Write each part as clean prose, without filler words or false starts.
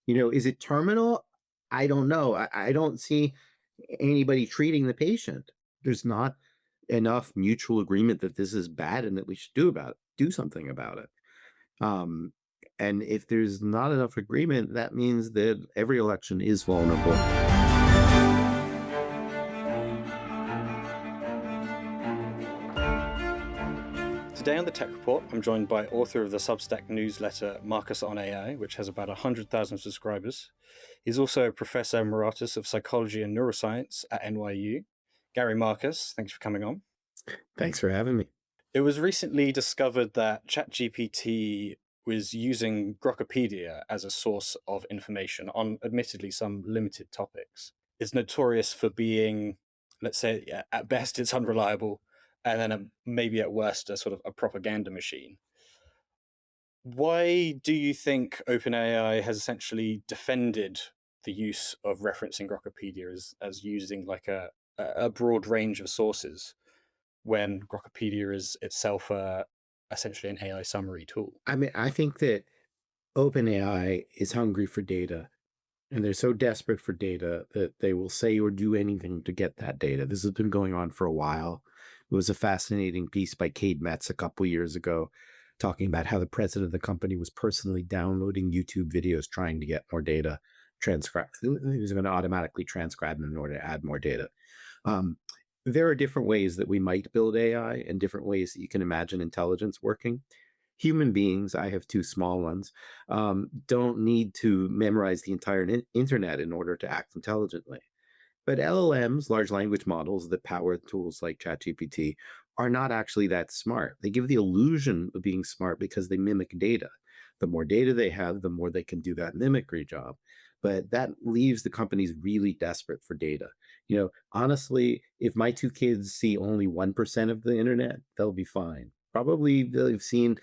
Is it terminal? I don't know. I don't see anybody treating the patient. There's not enough mutual agreement that this is bad and that we should do something about it. Um, and if there's not enough agreement, that means that every election is vulnerable. Today on the Tech Report, I'm joined by author of the Substack newsletter Marcus on AI, which has about 100,000 subscribers. He's also a professor emeritus of psychology and neuroscience at NYU. Gary Marcus, thanks for coming on. Thanks for having me. It was recently discovered that ChatGPT was using Grokkopedia as a source of information on admittedly some limited topics. It's notorious for being, let's say, at best it's unreliable, and then maybe at worst a sort of a propaganda machine. Why do you think OpenAI has essentially defended the use of referencing Grokkopedia as using like a broad range of sources when Grokkopedia is itself essentially an AI summary tool? I mean, I think that OpenAI is hungry for data, and they're so desperate for data that they will say or do anything to get that data. This has been going on for a while. It was a fascinating piece by Cade Metz a couple years ago talking about how the president of the company was personally downloading YouTube videos trying to get more data transcribed. He was going to automatically transcribe them in order to add more data. Um, there are different ways that we might build AI and different ways that you can imagine intelligence working. Human beings, I have two small ones, don't need to memorize the entire internet in order to act intelligently. But LLMs, large language models that power tools like ChatGPT, are not actually that smart. They give the illusion of being smart because they mimic data. The more data they have, the more they can do that mimicry job. But that leaves the companies really desperate for data. Honestly, if my two kids see only 1% of the internet, they'll be fine. Probably they've seen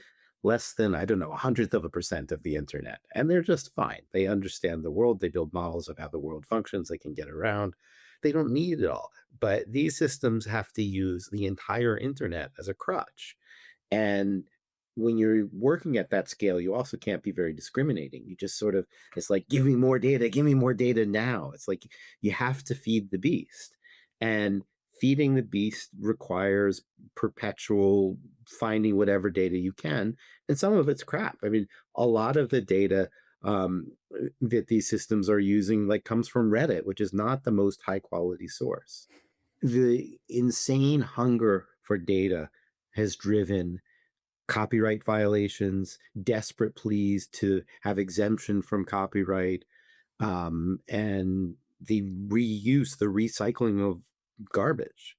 less than, I don't know, 1/100% of the internet. And they're just fine. They understand the world. They build models of how the world functions. They can get around. They don't need it all. But these systems have to use the entire internet as a crutch. And when you're working at that scale, you also can't be very discriminating. You just sort of, it's like, give me more data now. It's like you have to feed the beast. And feeding the beast requires perpetual finding whatever data you can. And some of it's crap. I mean, a lot of the data that these systems are using like comes from Reddit, which is not the most high quality source. The insane hunger for data has driven copyright violations, desperate pleas to have exemption from copyright, and the reuse, the recycling of garbage.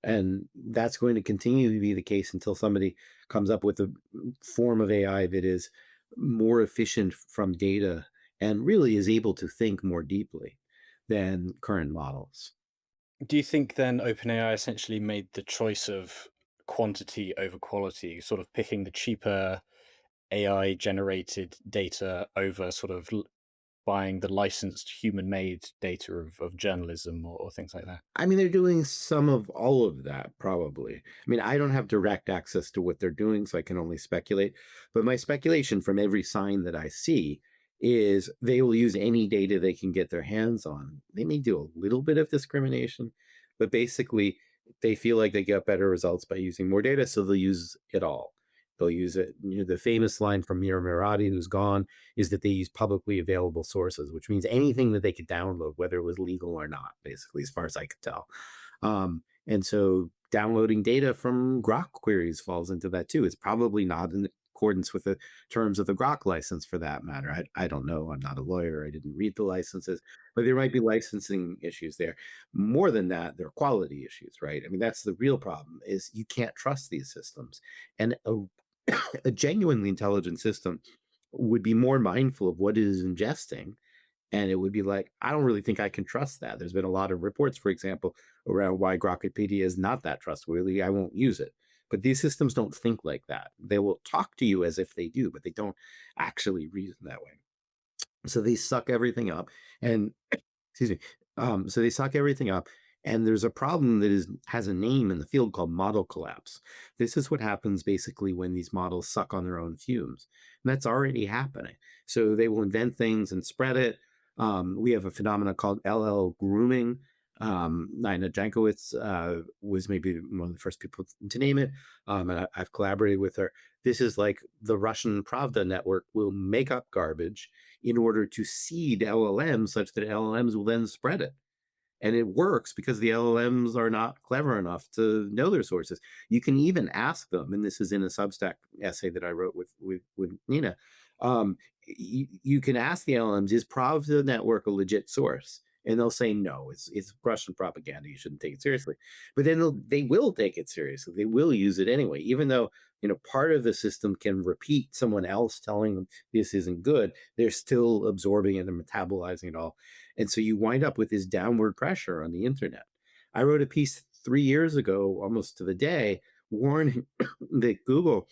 And that's going to continue to be the case until somebody comes up with a form of AI that is more efficient from data and really is able to think more deeply than current models. Do you think then OpenAI essentially made the choice of quantity over quality, sort of picking the cheaper AI generated data over sort of buying the licensed human made data of journalism or things like that? I mean, they're doing some of all of that, probably. I mean, I don't have direct access to what they're doing, so I can only speculate. But my speculation from every sign that I see is they will use any data they can get their hands on. They may do a little bit of discrimination, but basically, they feel like they get better results by using more data, so they'll use it all. They'll use it. The famous line from Mira Murati, who's gone, is that they use publicly available sources, which means anything that they could download, whether it was legal or not, basically, as far as I could tell. And so downloading data from Grok queries falls into that too. It's probably not in accordance with the terms of the Grok license for that matter. I don't know. I'm not a lawyer. I didn't read the licenses, but there might be licensing issues there. More than that, there are quality issues, right? I mean, that's the real problem is you can't trust these systems. And a genuinely intelligent system would be more mindful of what it is ingesting. And it would be like, I don't really think I can trust that. There's been a lot of reports, for example, around why Grokkopedia is not that trustworthy. I won't use it. But these systems don't think like that. They will talk to you as if they do, but they don't actually reason that way. So they suck everything up. And excuse me. So they suck everything up And there's a problem that has a name in the field called model collapse. This is what happens basically when these models suck on their own fumes. And that's already happening. So they will invent things and spread it. We have a phenomenon called LL grooming. Nina Jankowicz was maybe one of the first people to name it. And I've collaborated with her. This is like the Russian Pravda network will make up garbage in order to seed LLMs such that LLMs will then spread it, and it works because the LLMs are not clever enough to know their sources. You can even ask them, and this is in a Substack essay that I wrote with Nina. You can ask the LLMs, "Is Pravda Network a legit source?" And they'll say no. It's Russian propaganda. You shouldn't take it seriously. But then they will take it seriously. They will use it anyway, even though part of the system can repeat someone else telling them this isn't good. They're still absorbing it and metabolizing it all, and so you wind up with this downward pressure on the internet. I wrote a piece 3 years ago, almost to the day, warning that Google,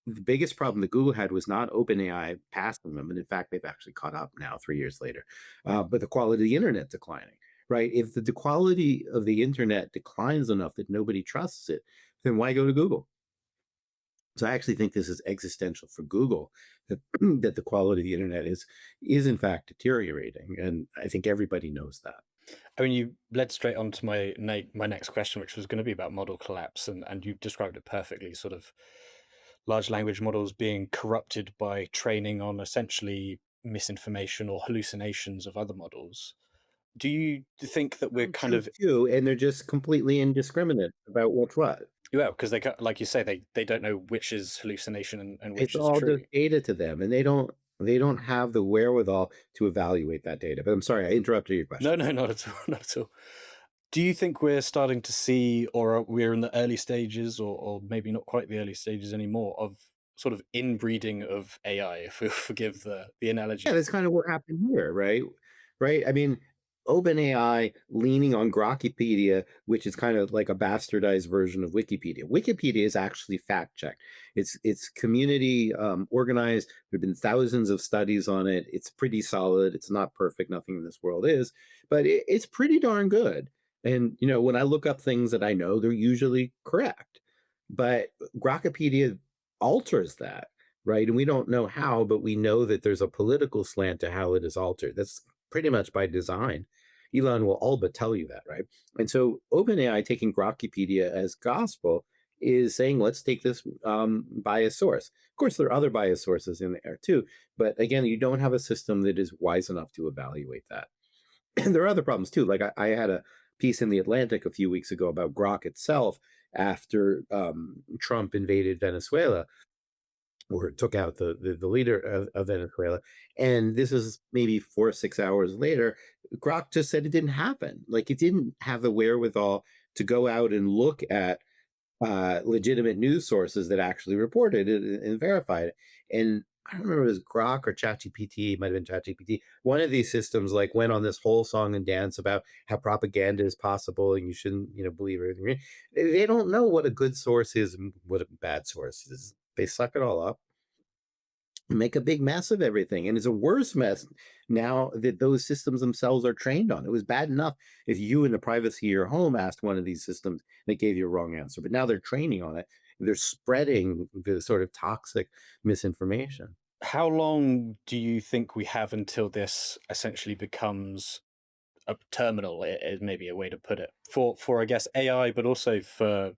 the biggest problem that Google had was not OpenAI passing them. And in fact, they've actually caught up now 3 years later. But the quality of the internet declining, right? If the quality of the internet declines enough that nobody trusts it, then why go to Google? So I actually think this is existential for Google, that that the quality of the internet is in fact deteriorating, and I think everybody knows that. I mean, you led straight on to my next question, which was going to be about model collapse, and you described it perfectly. Sort of large language models being corrupted by training on essentially misinformation or hallucinations of other models. Do you think that we're kind True of too, and they're just completely indiscriminate about what's what. well, because like you say, they don't know which is hallucination and It's which is all true. just data to them, and they don't have the wherewithal to evaluate that data. But I'm sorry, I interrupted your No, question. no, not at all, not at all. Do you think we're starting to see, or we're in the early stages, or maybe not quite the early stages anymore, of sort of inbreeding of AI, if you'll forgive the Yeah, analogy? that's kind of what happened here, right? Right? I mean, OpenAI leaning on Grokpedia, which is kind of like a bastardized version of Wikipedia. Wikipedia is actually fact checked. It's community organized. There've been thousands of studies on it. It's pretty solid. It's not perfect. Nothing in this world is, but it's pretty darn good. And when I look up things that I know, they're usually correct. But Grokpedia alters that, right? And we don't know how, but we know that there's a political slant to how it is altered. That's pretty much by design. Elon will all but tell you that, right? And so OpenAI taking Grokpedia as gospel is saying, let's take this bias source. Of course, there are other bias sources in there too, but again, you don't have a system that is wise enough to evaluate that. And there are other problems too. Like I had a piece in the Atlantic a few weeks ago about Grok itself after Trump invaded Venezuela, or took out the leader of Venezuela. And this is maybe 4 or 6 hours later. Grok just said it didn't happen. Like it didn't have the wherewithal to go out and look at legitimate news sources that actually reported it and verified it. And I don't remember if it was Grok or ChatGPT, it might have been ChatGPT. One of these systems like went on this whole song and dance about how propaganda is possible and you shouldn't, believe everything. They don't know what a good source is and what a bad source is. They suck it all up, make a big mess of everything. And it's a worse mess now that those systems themselves are trained on. It was bad enough if you, in the privacy of your home, asked one of these systems and it gave you a wrong answer. But now they're training on it. They're spreading the sort of toxic misinformation. How long do you think we have until this essentially becomes a terminal? Is maybe a way to put it for I guess AI, but also for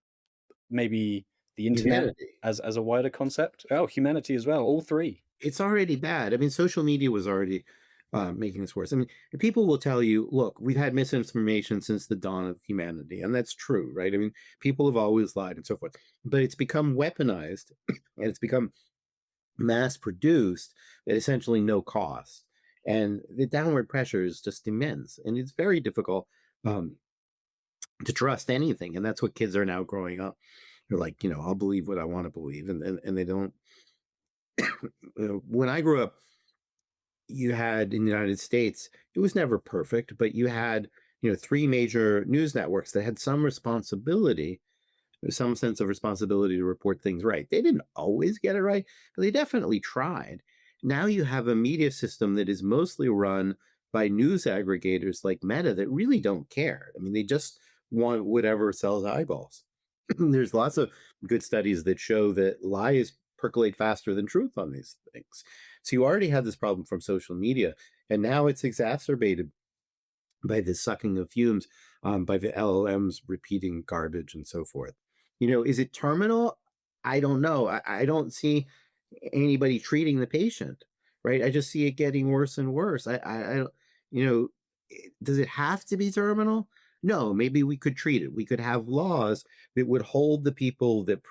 maybe the internet Humanity. as a wider concept. Oh, humanity as well. All three. It's already bad. I mean, social media was already making this worse. I mean, people will tell you, look, we've had misinformation since the dawn of humanity. And that's true, right? I mean, people have always lied and so forth. But it's become weaponized and it's become mass produced at essentially no cost. And the downward pressure is just immense. And it's very difficult um, to trust anything. And that's what kids are now growing up. They're like, I'll believe what I want to believe. And they don't. When I grew up, you had in the United States, it was never perfect, but you had, three major news networks that had some responsibility, some sense of responsibility to report things right. They didn't always get it right, but they definitely tried. Now you have a media system that is mostly run by news aggregators like Meta that really don't care. I mean, they just want whatever sells eyeballs. There's lots of good studies that show that lies percolate faster than truth on these things. So you already had this problem from social media, and now it's exacerbated by the sucking of fumes, by the LLMs repeating garbage and so forth. Is it terminal? I don't know. I don't see anybody treating the patient, right? I just see it getting worse and worse. I don't, you know, does it have to be terminal? No, maybe we could treat it. We could have laws that would hold the people that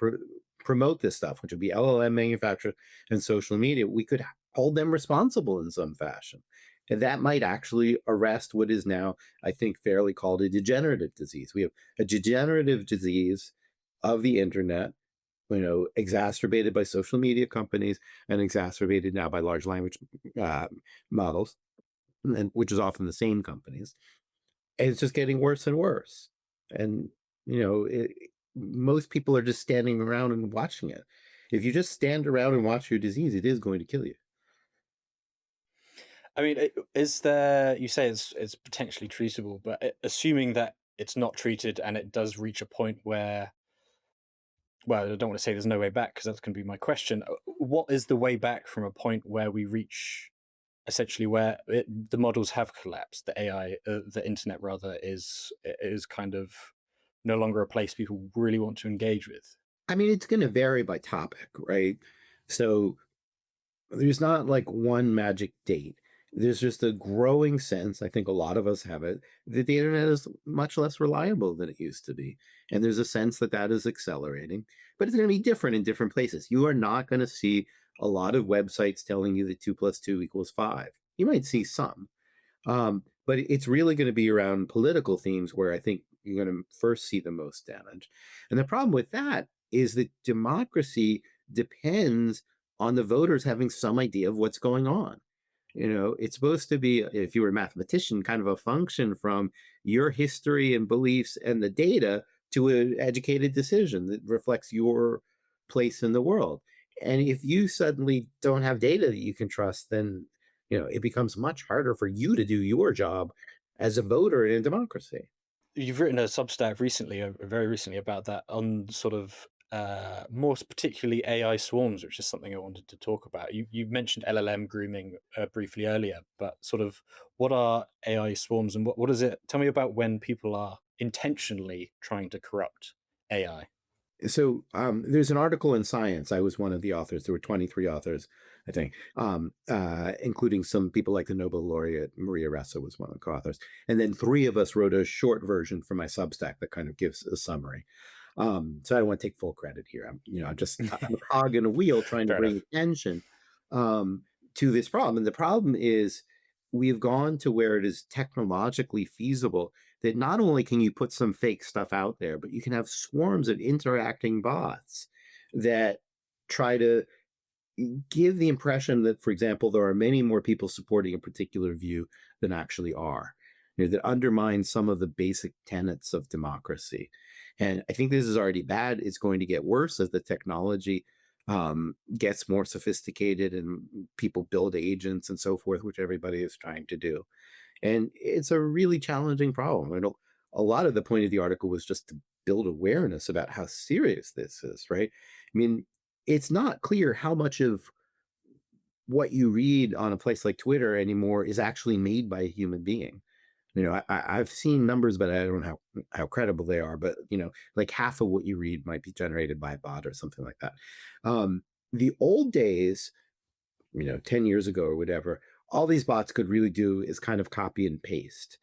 promote this stuff, which would be LLM manufacturers and social media. We could hold them responsible in some fashion. And that might actually arrest what is now, I think, fairly called a degenerative disease. We have a degenerative disease of the internet, exacerbated by social media companies and exacerbated now by large language uh, models, and which is often the same companies. And it's just getting worse and worse. And most people are just standing around and watching it. If you just stand around and watch your disease, it is going to kill you. I mean, is there? You say it's potentially treatable, but assuming that it's not treated and it does reach a point where, well, I don't want to say there's no way back because that's going to be my question. What is the way back from a point where we reach essentially where the models have collapsed, the AI, the internet rather, is kind of no longer a place people really want to engage with? I mean, it's going to vary by topic, right? So there's not like one magic date. There's just a growing sense, I think a lot of us have it, that the internet is much less reliable than it used to be. And there's a sense that that is accelerating, but it's going to be different in different places. You are not going to see a lot of websites telling you that 2 + 2 = 5. You might see some, but it's really going to be around political themes where I think you're going to first see the most damage. And the problem with that is that democracy depends on the voters having some idea of what's going on. It's supposed to be, if you were a mathematician, kind of a function from your history and beliefs and the data to an educated decision that reflects your place in the world. And if you suddenly don't have data that you can trust, then it becomes much harder for you to do your job as a voter in a democracy. You've written a Substack recently, very recently, about that on sort of more particularly AI swarms, which is something I wanted to talk about. You mentioned LLM grooming briefly earlier, but sort of what are AI swarms and what is it? Tell me about when people are intentionally trying to corrupt AI. So there's an article in Science. I was one of the authors. There were 23 authors, I think, including some people like the Nobel laureate Maria Ressa was one of the co-authors. And then three of us wrote a short version for my Substack that kind of gives a summary. So I don't want to take full credit here. I'm a cog in a wheel trying to Fair bring enough. attention to this problem. And the problem is we've gone to where it is technologically feasible that not only can you put some fake stuff out there, but you can have swarms of interacting bots that try to give the impression that, for example, there are many more people supporting a particular view than actually are. That undermines some of the basic tenets of democracy. And I think this is already bad. It's going to get worse as the technology gets more sophisticated and people build agents and so forth, which everybody is trying to do. And it's a really challenging problem. A lot of the point of the article was just to build awareness about how serious this is, right? I mean, it's not clear how much of what you read on a place like Twitter anymore is actually made by a human being. I've seen numbers, but I don't know how credible they are. But like half of what you read might be generated by a bot or something like that. The old days, 10 years ago or whatever, all these bots could really do is kind of copy and paste.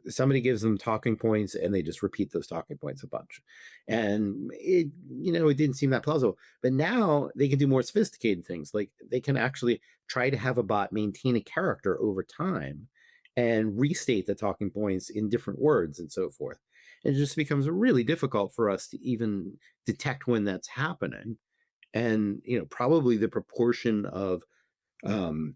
Somebody gives them talking points and they just repeat those talking points a bunch. And it didn't seem that plausible. But now they can do more sophisticated things. Like they can actually try to have a bot maintain a character over time and restate the talking points in different words and so forth. And it just becomes really difficult for us to even detect when that's happening. And probably the proportion of um,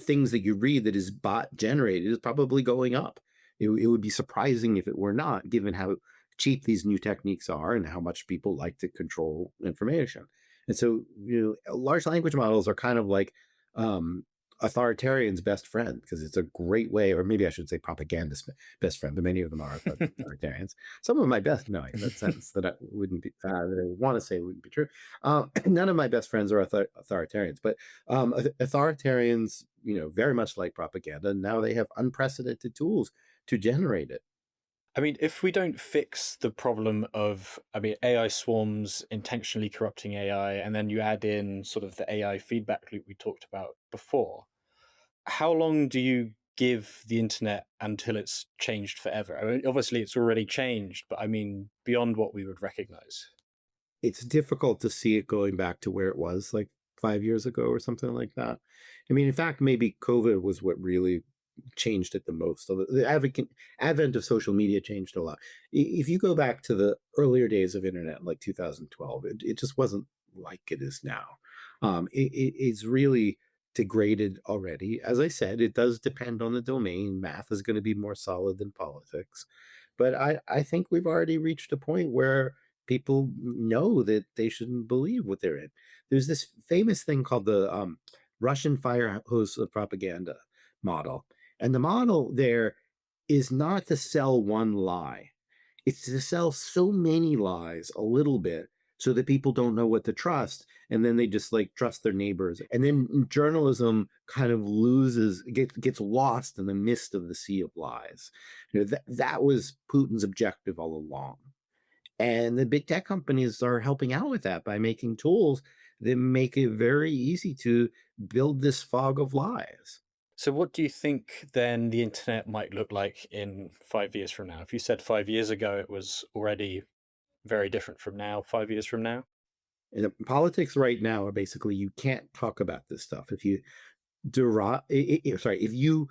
things that you read that is bot generated is probably going up. It would be surprising if it were not, given how cheap these new techniques are and how much people like to control information. And so large language models are kind of like authoritarian's best friend because it's a great way, or maybe I should say propagandist best friend, but many of them are authoritarians. Some of my best, no, in that sense that I wouldn't be, that I want to say wouldn't be true. None of my best friends are authoritarians, but authoritarians, very much like propaganda. Now they have unprecedented tools to generate it. I mean, if we don't fix the problem of, I mean, AI swarms intentionally corrupting AI, and then you add in sort of the AI feedback loop we talked about before, how long do you give the internet until it's changed forever? I mean, obviously it's already changed, but I mean, beyond what we would recognize. It's difficult to see it going back to where it was like 5 years ago or something like that. I mean, in fact, maybe COVID was what really changed it the most. So the advent of social media changed a lot. If you go back to the earlier days of internet, like 2012, it just wasn't like it is now. It's really degraded already. As I said, it does depend on the domain. Math is going to be more solid than politics. But I think we've already reached a point where people know that they shouldn't believe what they're in. There's this famous thing called the Russian fire hose of propaganda model. And the model there is not to sell one lie, it's to sell so many lies a little bit so that people don't know what to trust. And then they just like trust their neighbors. And then journalism kind of gets lost in the mist of the sea of lies. That was Putin's objective all along. And the big tech companies are helping out with that by making tools that make it very easy to build this fog of lies. So, what do you think then the internet might look like in 5 years from now? If you said 5 years ago it was already very different from now, 5 years from now? And politics right now are basically you can't talk about this stuff. If you sorry, if you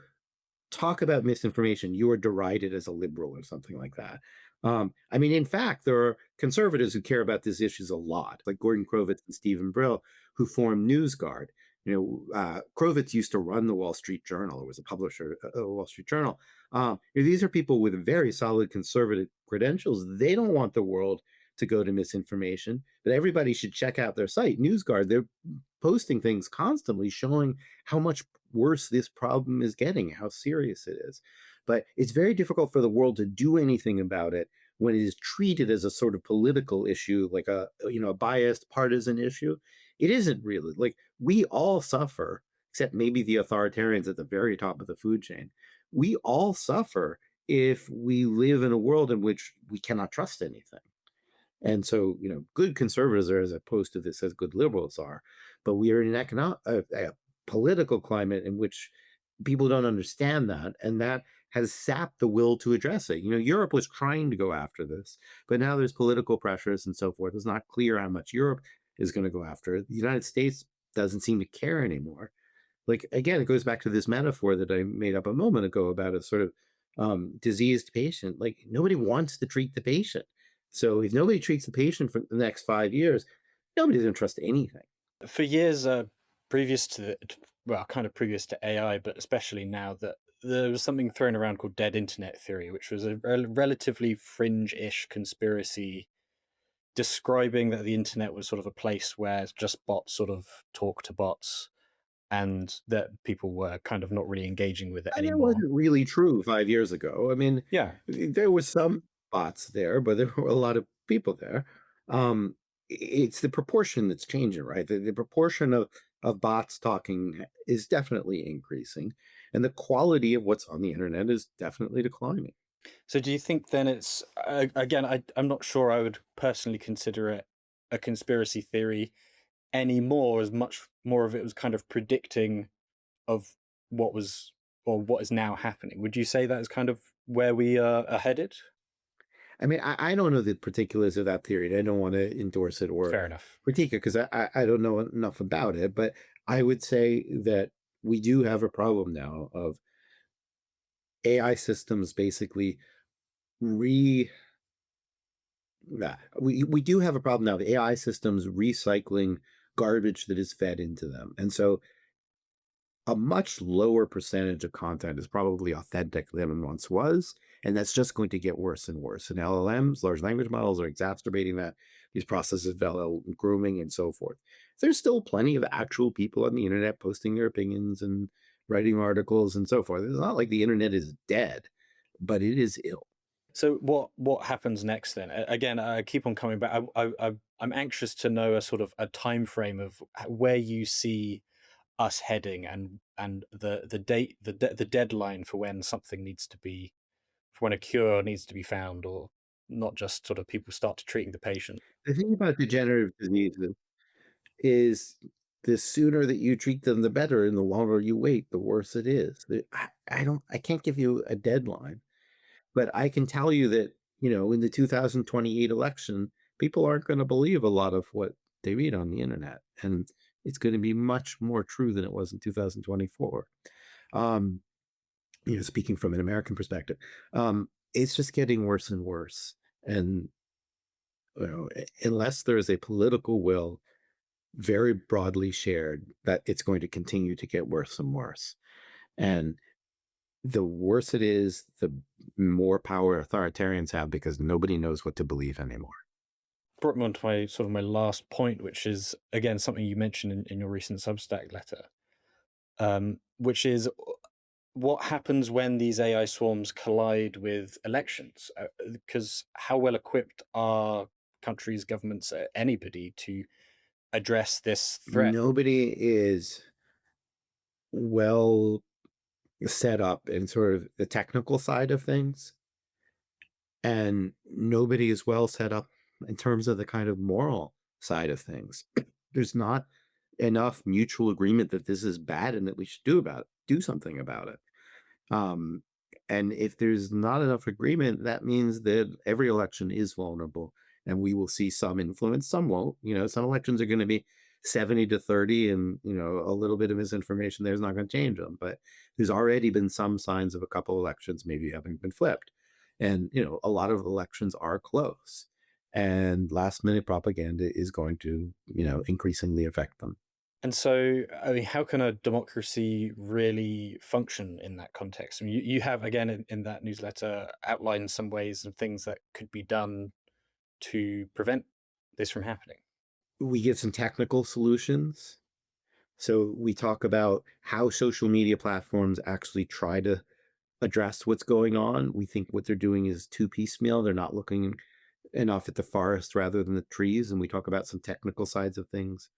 talk about misinformation, you are derided as a liberal or something like that. I mean, in fact, there are conservatives who care about these issues a lot, like Gordon Krovitz and Stephen Brill, who formed NewsGuard. Krovitz used to run the Wall Street Journal, or was a publisher of the Wall Street Journal. These are people with very solid conservative credentials. They don't want the world to go to misinformation, but everybody should check out their site, NewsGuard. They're posting things constantly showing how much worse this problem is getting, how serious it is. But it's very difficult for the world to do anything about it when it is treated as a sort of political issue, like a biased partisan issue. It isn't really. Like we all suffer, except maybe the authoritarians at the very top of the food chain. We all suffer if we live in a world in which we cannot trust anything. And so, good conservatives are as opposed to this as good liberals are, but we are in an a political climate in which people don't understand that, and that has sapped the will to address it. Europe was trying to go after this, but now there's political pressures and so forth. It's not clear how much Europe is going to go after it. The United States doesn't seem to care anymore. Like again, it goes back to this metaphor that I made up a moment ago about a sort of diseased patient. Like nobody wants to treat the patient. So if nobody treats the patient for the next 5 years, nobody's going to trust anything. For years previous to well, kind of previous to AI, but especially now, that there was something thrown around called dead internet theory, which was a relatively fringe-ish conspiracy describing that the internet was sort of a place where just bots sort of talk to bots, and that people were kind of not really engaging with it That anymore. wasn't really true 5 years ago. I mean, Yeah. there was some bots there, but there were a lot of people there. It's the proportion that's changing, right? The proportion of bots talking is definitely increasing, and the quality of what's on the internet is definitely declining. So do you think then it's again? I'm not sure. I would personally consider it a conspiracy theory anymore, as much more of it was kind of predicting of what was or what is now happening. Would you say that is kind of where we are headed? I mean, I don't know the particulars of that theory. And I don't want to endorse it or Fair enough. critique it because I don't know enough about it. But I would say that we do have a problem now of AI systems basically re yeah, we do have a problem now. The AI systems recycling garbage that is fed into them. And so a much lower percentage of content is probably authentic than it once was, and that's just going to get worse and worse. And LLMs, large language models, are exacerbating that. These processes of LL grooming and so forth. There's still plenty of actual people on the internet posting their opinions and writing articles and so forth. It's not like the internet is dead, but it is ill. So what happens next then? Again, I keep on coming back. I'm anxious to know a sort of a time frame of where you see us heading, and the date, the deadline for when something needs to be, for when a cure needs to be found, or not just sort of people start to treating the patient. The thing about degenerative diseases is the sooner that you treat them, the better, and the longer you wait, the worse it is. I can't give you a deadline. But I can tell you that, in the 2028 election, people aren't gonna believe a lot of what they read on the internet, and it's gonna be much more true than it was in 2024. Um, speaking from an American perspective, it's just getting worse and worse, and, unless there is a political will very broadly shared that it's going to continue to get worse and worse, and the worse it is, the more power authoritarians have because nobody knows what to believe anymore. Brought me on to my sort of my last point, which is again something you mentioned in your recent Substack letter, which is what happens when these AI swarms collide with elections? Because how well equipped are countries, governments, anybody to address this threat? Nobody is well set up in sort of the technical side of things, and nobody is well set up in terms of the kind of moral side of things. There's not enough mutual agreement that this is bad and that we should do something about it. Um, and if there's not enough agreement, that means that every election is vulnerable, and we will see some influence, some won't. Some elections are going to be 70 to 30, and a little bit of misinformation there's not going to change them. But there's already been some signs of a couple elections maybe having been flipped, and a lot of elections are close, and last minute propaganda is going to increasingly affect them. And so, I mean, how can a democracy really function in that context? I mean, you have, again, in that newsletter, outlined some ways and things that could be done to prevent this from happening. We give some technical solutions. So we talk about how social media platforms actually try to address what's going on. We think what they're doing is too piecemeal. They're not looking enough at the forest rather than the trees. And we talk about some technical sides of things.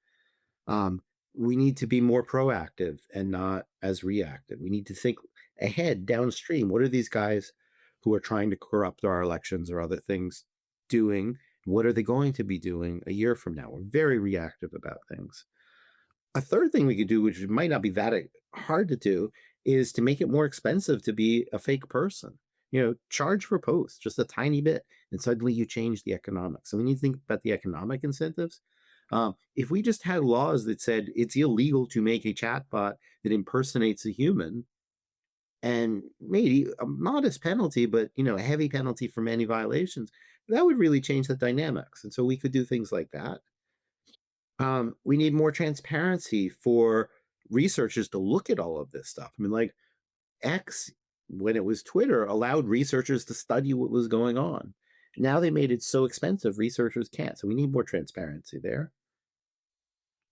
Um, we need to be more proactive and not as reactive. We need to think ahead, downstream. What are these guys who are trying to corrupt our elections or other things doing? What are they going to be doing a year from now? We're very reactive about things. A third thing we could do, which might not be that hard to do, is to make it more expensive to be a fake person. Charge for posts just a tiny bit, and suddenly you change the economics. So we need to think about the economic incentives. If we just had laws that said it's illegal to make a chatbot that impersonates a human, and maybe a modest penalty, but a heavy penalty for many violations, that would really change the dynamics. And so we could do things like that. We need more transparency for researchers to look at all of this stuff. I mean, like X, when it was Twitter, allowed researchers to study what was going on. Now they made it so expensive, researchers can't. So we need more transparency there.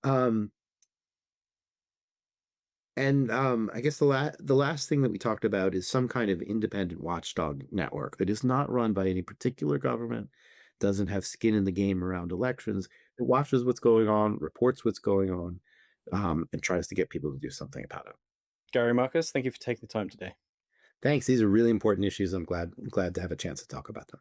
Um, and I guess the last thing that we talked about is some kind of independent watchdog network that is not run by any particular government, doesn't have skin in the game around elections. It watches what's going on, reports what's going on, and tries to get people to do something about it. Gary Marcus, thank you for taking the time today. Thanks. These are really important issues. I'm glad to have a chance to talk about them.